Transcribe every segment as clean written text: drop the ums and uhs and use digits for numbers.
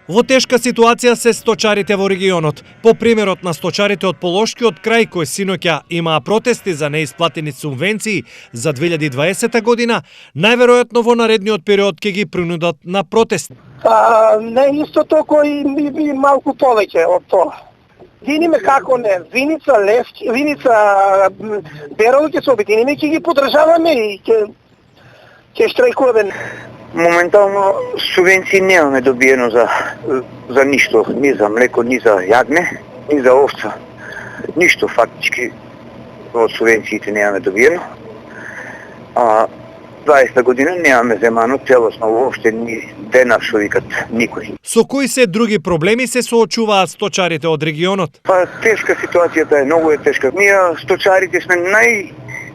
Во тешка ситуација се сточарите во регионот. По примерот на сточарите од Полошкиот крај кои синоќа имаа протести за неисплатени субвенции за 2020 година, најверојатно во наредниот период ќе ги принудат на протест. Не исто толку и малку повеќе од тоа. Видиме како не, Виница, Левски, Виница, Берово ќе се обединиме, ќе ги подржаваме и ќе штрајкуваме. Моментално субвенции немаме добиено за ништо, ни за млеко, ни за јагне, ни за овца. Ништо фактички од субвенциите немаме добиено. 20 година немаме земано целосно воопште ни денар што викат никој. Со кои се други проблеми се соочуваат сточарите од регионот? Тешка ситуацијата е, многу е тешка. Ние сточарите сме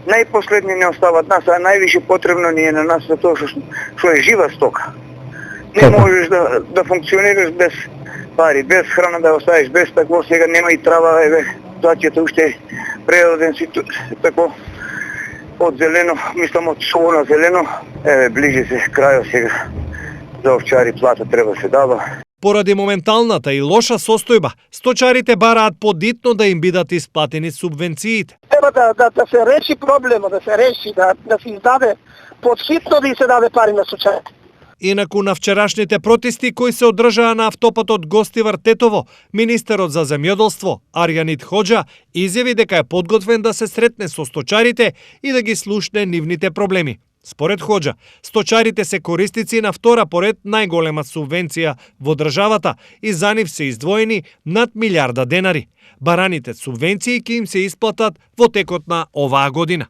најпоследни не остават нас, а највише потребно ни е на нас за тоа што е жива стока. Не можеш да функционираш без пари, без храна да оставиш, без такво, сега нема и трава, ситуацијата уште е прероден тако од зелено, мислам од шоу на зелено, ближи се крајот сега. За овчари плата треба се дава. Поради моменталната и лоша состојба, сточарите бараат подитно да им бидат исплатени субвенциите. Треба да се реши проблема, да се реши, да се издаде подхитно да се даде пари на сточарите. Инаку на вчерашните протести кои се одржаа на автопатот Гостивар – Тетово, министерот за земјоделство Арјанит Хоџа изјави дека е подготвен да се сретне со сточарите и да ги слушне нивните проблеми. Според Хоџа, сточарите се корисници на втора поред најголема субвенција во државата и за нив се издвоени над 1 милиарда денари. Бараните субвенции ќе им се исплатат во текот на оваа година.